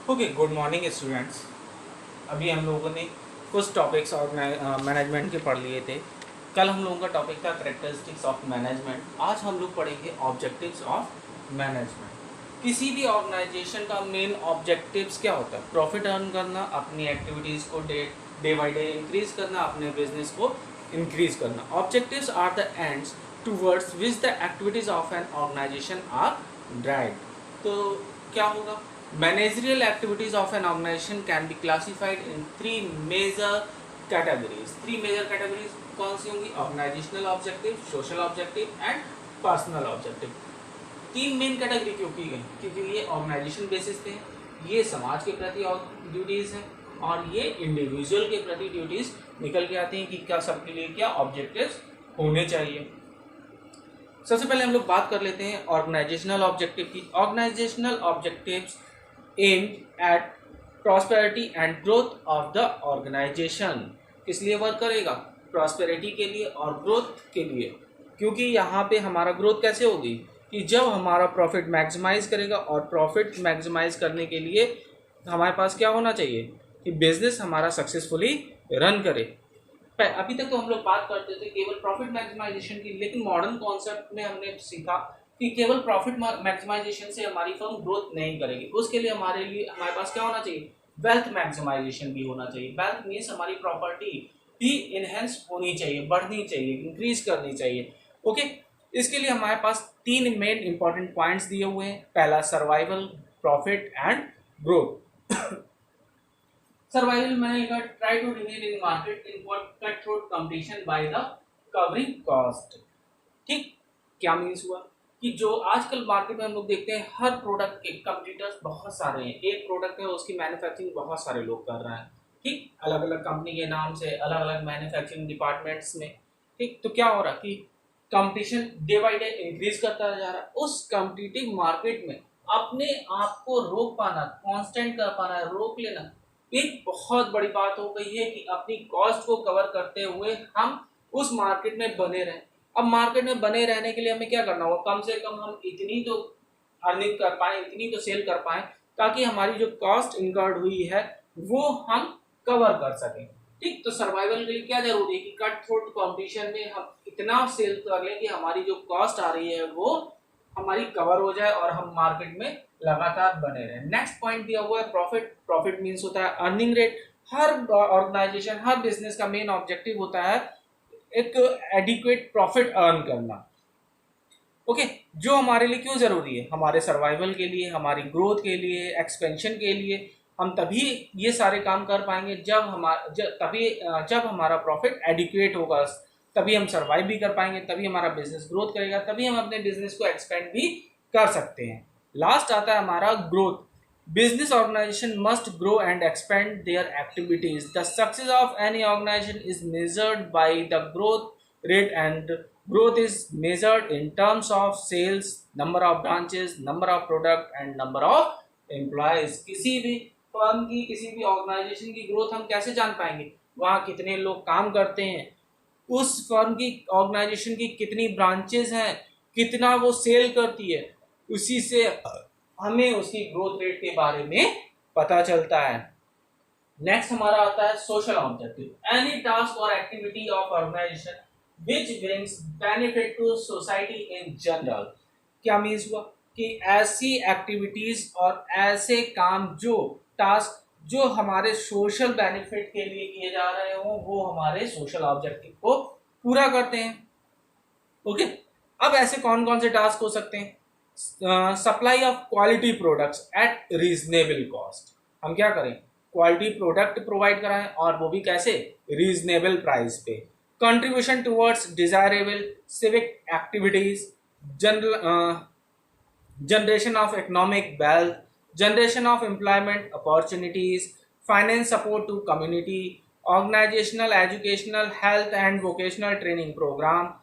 Okay, good morning students. अभी हम लोगों ने कुछ टॉपिक्स और मैनेजमेंट के पढ़ लिए थे। कल हम लोगों का टॉपिक था करेक्टरिस्टिक्स ऑफ मैनेजमेंट। आज हम लोग पढ़ेंगे ऑब्जेक्टिव्स ऑफ मैनेजमेंट। किसी भी ऑर्गेनाइजेशन का मेन ऑब्जेक्टिव्स क्या होता है? प्रॉफिट अर्न करना, अपनी एक्टिविटीज़ को डे बाई डे इंक्रीज करना, अपने बिजनेस को इंक्रीज करना। Objectives are the ends towards which the activities of an organisation are drive. तो क्या होगा? Managerial activities of an organization can be classified in three major categories. Three major categories कौन सी होंगी? Organizational objective, social objective and personal objective. तीन main category क्यों की गई? क्योंकि ये ऑर्गेनाइजेशन बेसिस पे है, ये समाज के प्रति ड्यूटीज हैं और ये इंडिविजुअल के प्रति ड्यूटीज निकल के आती हैं कि क्या सबके लिए क्या ऑब्जेक्टिव्स होने चाहिए। सबसे पहले हम लोग बात कर लेते हैं ऑर्गेनाइजेशनल ऑब्जेक्टिव की। Organisational objectives aimed at prosperity and growth of the organization। किस लिए वर्क करेगा? प्रॉस्पेरिटी के लिए और ग्रोथ के लिए। क्योंकि यहाँ पे हमारा ग्रोथ कैसे होगी कि जब हमारा प्रॉफिट मैक्सिमाइज करेगा, और प्रॉफिट मैक्सिमाइज करने के लिए हमारे पास क्या होना चाहिए कि बिजनेस हमारा सक्सेसफुली रन करे। अभी तक तो हम लोग बात करते थे केवल प्रॉफिट मैक्सिमाइजेशन की, लेकिन मॉडर्न कॉन्सेप्ट में हमने सीखा कि केवल प्रॉफिट मैक्सिमाइजेशन से हमारी फर्म ग्रोथ नहीं करेगी। उसके लिए हमारे पास क्या होना चाहिए? वेल्थ मैक्सिमाइजेशन भी होना चाहिए। वेल्थ मीन्स हमारी प्रॉपर्टी भी इनहेंस होनी चाहिए, बढ़नी चाहिए, इंक्रीज करनी चाहिए। ओके, इसके लिए हमारे पास तीन मेन इंपॉर्टेंट पॉइंट्स दिए हुए हैं। पहला survival, profit and growth. Survival मैंने try to remain in market in cut throat competition by the covering cost. ठीक, क्या मीन्स हुआ कि जो आजकल मार्केट में हम लोग देखते हैं, हर प्रोडक्ट के कंपटीटर्स बहुत सारे हैं। एक प्रोडक्ट है, उसकी मैन्युफैक्चरिंग बहुत सारे लोग कर रहे हैं। ठीक, अलग अलग कंपनी के नाम से, अलग अलग मैन्युफैक्चरिंग डिपार्टमेंट्स में। ठीक, तो क्या हो रहा कि competition day by day increase करता जा रहा है। उस कॉम्पिटिटिव मार्केट में अपने आप को रोक पाना, कांस्टेंट कर पाना, रोक लेना एक बहुत बड़ी बात हो गई है कि अपनी कॉस्ट को कवर करते हुए हम उस मार्केट में बने रहें। अब मार्केट में बने रहने के लिए हमें क्या करना होगा? कम से कम हम इतनी तो अर्निंग कर पाए, इतनी तो सेल कर पाए, ताकि हमारी जो कॉस्ट इनकर्ड हुई है वो हम कवर कर सकें। ठीक, तो सर्वाइवल के लिए क्या जरूरी है कि कट थ्रोट कंपटीशन में हम इतना सेल कर लें कि हमारी जो कॉस्ट आ रही है वो हमारी कवर हो जाए और हम मार्केट में लगातार बने रहें। नेक्स्ट पॉइंट दिया हुआ है प्रॉफिट। प्रॉफिट मीन्स होता है अर्निंग रेट। हर ऑर्गेनाइजेशन, हर बिजनेस का मेन ऑब्जेक्टिव होता है एक एडिक्वेट प्रॉफिट अर्न करना। ओके, जो हमारे लिए क्यों जरूरी है? हमारे सर्वाइवल के लिए, हमारी ग्रोथ के लिए, एक्सपेंशन के लिए। हम तभी ये सारे काम कर पाएंगे जब हमारा प्रॉफिट एडिक्वेट होगा, तभी हम सर्वाइव भी कर पाएंगे, तभी हमारा बिजनेस ग्रोथ करेगा, तभी हम अपने बिजनेस को एक्सपेंड भी कर सकते हैं। लास्ट आता है हमारा growth. Business organization must grow and expand their activities. The success of any organization is measured by the growth rate, and growth is measured in terms of sales, number of branches, number of product and number of employees. किसी भी firm की, किसी भी organisation की growth हम कैसे जान पाएंगे? वहाँ कितने लोग काम करते हैं, उस फर्म की, ऑर्गेनाइजेशन की कितनी ब्रांचेस हैं, कितना वो सेल करती है, उसी से हमें उसकी ग्रोथ रेट के बारे में पता चलता है। नेक्स्ट हमारा आता है सोशल ऑब्जेक्टिव। एनी टास्क और activity of organisation which brings benefit to society in general. क्या मीन्स हुआ कि ऐसी एक्टिविटीज और ऐसे काम, जो टास्क जो हमारे सोशल बेनिफिट के लिए किए जा रहे हो, वो हमारे सोशल ऑब्जेक्टिव को पूरा करते हैं। ओके, अब ऐसे कौन कौन से टास्क हो सकते हैं? Supply of quality products at reasonable cost. हम क्या करें? क्वालिटी प्रोडक्ट प्रोवाइड कराएं, और वो भी कैसे? रीजनेबल प्राइस पे। Contribution towards desirable civic activities, generation of economic wealth, generation of employment opportunities, finance support to community, organisational, educational, health and vocational training programme,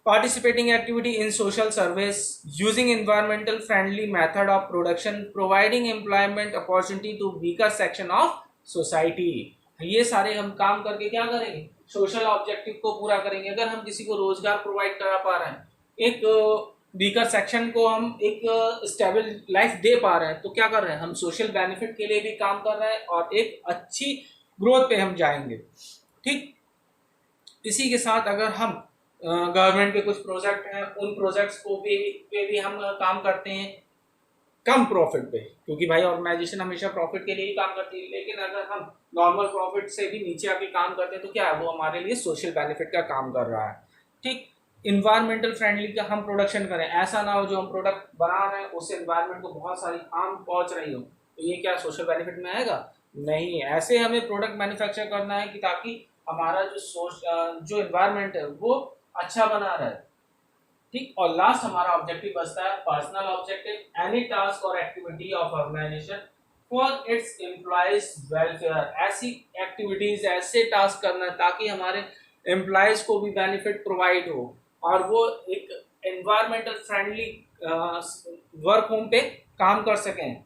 participating activity in social service, using environmental friendly method of production, providing employment opportunity to weaker section of society। ये सारे हम काम करके क्या करेंगे? Social objective को पूरा करेंगे। अगर हम किसी को रोजगार प्रोवाइड करा पा रहे हैं, एक वीकर सेक्शन को हम एक स्टेबल लाइफ दे पा रहे हैं, तो क्या कर रहे हैं हम, सोशल बेनिफिट के लिए भी काम कर रहे हैं और एक अच्छी ग्रोथ पे हम जाएंगे। ठीक, इसी के साथ अगर हम गवर्नमेंट के कुछ प्रोजेक्ट हैं, उन प्रोजेक्ट्स को भी पे भी हम काम करते हैं कम प्रॉफिट पे, क्योंकि भाई ऑर्गेनाइजेशन हमेशा प्रॉफिट के लिए ही काम करती है, लेकिन अगर हम नॉर्मल प्रॉफिट से भी नीचे आके काम करते हैं तो क्या है, वो हमारे लिए सोशल बेनिफिट का काम कर रहा है। ठीक, इन्वायरमेंटल फ्रेंडली का हम प्रोडक्शन करें, ऐसा ना हो जो हम प्रोडक्ट बना रहे हैं उससे इन्वायरमेंट को बहुत सारी हार्म पहुंच रही हो, तो ये क्या सोशल बेनिफिट में आएगा? नहीं, ऐसे हमें प्रोडक्ट मैन्युफैक्चर करना है कि ताकि हमारा जो इन्वायरमेंट है वो अच्छा बना रहे। ठीक, और लास्ट हमारा ऑब्जेक्टिव बचता है पर्सनल ऑब्जेक्टिव, एनी टास्क और activity of organisation for its employees welfare. ऐसी एक्टिविटीज, ऐसे टास्क करना ताकि हमारे एम्प्लॉयज को भी बेनिफिट प्रोवाइड हो और वो एक एनवायरमेंटल फ्रेंडली वर्क होम पे काम कर सकें।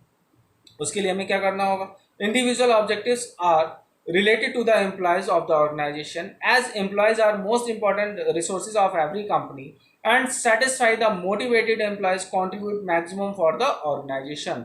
उसके लिए हमें क्या करना होगा, individual objectives are related to the employees of the organization, as employees are most important resources of every company and satisfy the motivated employees contribute maximum for the organization.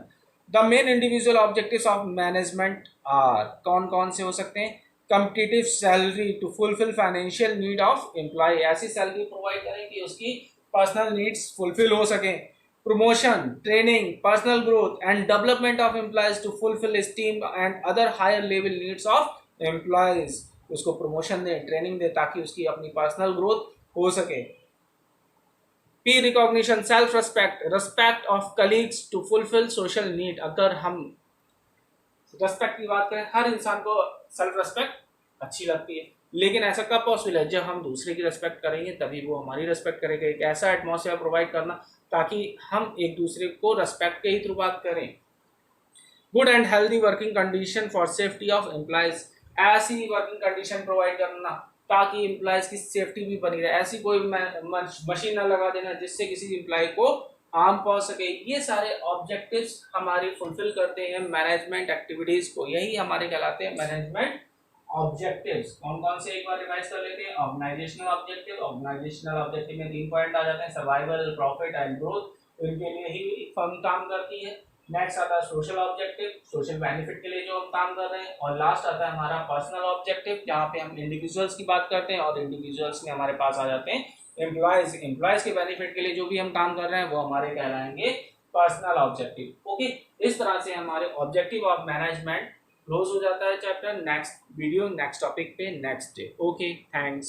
The main individual objectives of management are कौन कौन से हो सकते हैं, competitive salary to fulfill financial need of employee, ऐसी salary provide करें कि उसकी पर्सनल नीड्स फुलफिल हो सकें, promotion, training, personal growth and development of employees to fulfill esteem and other higher level needs of employees। उसको promotion दे, training दे ताकि उसकी अपनी पर्सनल ग्रोथ हो सके। Peer recognition, self respect, respect of colleagues to fulfil social need. अगर हम रेस्पेक्ट की बात करें, हर इंसान को सेल्फ रेस्पेक्ट अच्छी लगती है, लेकिन ऐसा कब पॉसिबल है, जब हम दूसरे की रेस्पेक्ट करेंगे तभी वो हमारी रेस्पेक्ट करेगा। एक ऐसा एटमॉस्फेयर प्रोवाइड करना ताकि हम एक दूसरे को रेस्पेक्ट के ही थ्रू बात करें। Good and healthy working condition for safety of employees, ऐसी वर्किंग कंडीशन प्रोवाइड करना ताकि एम्प्लॉयज की सेफ्टी भी बनी रहे। ऐसी कोई मशीन ना लगा देना जिससे किसी एम्प्लॉय को हार्म पहुंच सके। ये सारे ऑब्जेक्टिव्स हमारे फुलफिल करते हैं मैनेजमेंट एक्टिविटीज को, यही हमारे कहलाते हैं मैनेजमेंट ऑब्जेक्टिव्स। कौन कौन से एक बार रिवाइज कर लेते हैं। ऑर्गेनाइजेशनल ऑब्जेक्टिव, ऑर्गेनाइजेशनल ऑब्जेक्टिव में 3 पॉइंट आ जाते हैं, सर्वाइवल, प्रॉफिट एंड ग्रोथ, इनके लिए ही फर्म काम करती है। नेक्स्ट आता है सोशल ऑब्जेक्टिव, सोशल बेनिफिट के लिए जो हम काम कर रहे हैं। और लास्ट आता है हमारा पर्सनल ऑब्जेक्टिव, जहाँ पे हम इंडिविजुअल्स की बात करते हैं और इंडिविजुअल्स में हमारे पास आ जाते हैं एम्प्लॉयज। एम्प्लॉयज के बेनिफिट के लिए जो भी हम काम कर रहे हैं वो हमारे कहलाएंगे पर्सनल ऑब्जेक्टिव। ओके, इस तरह से हमारे ऑब्जेक्टिव ऑफ मैनेजमेंट क्लोज हो जाता है chapter. Next video next topic पे नेक्स्ट डे। Okay, thanks.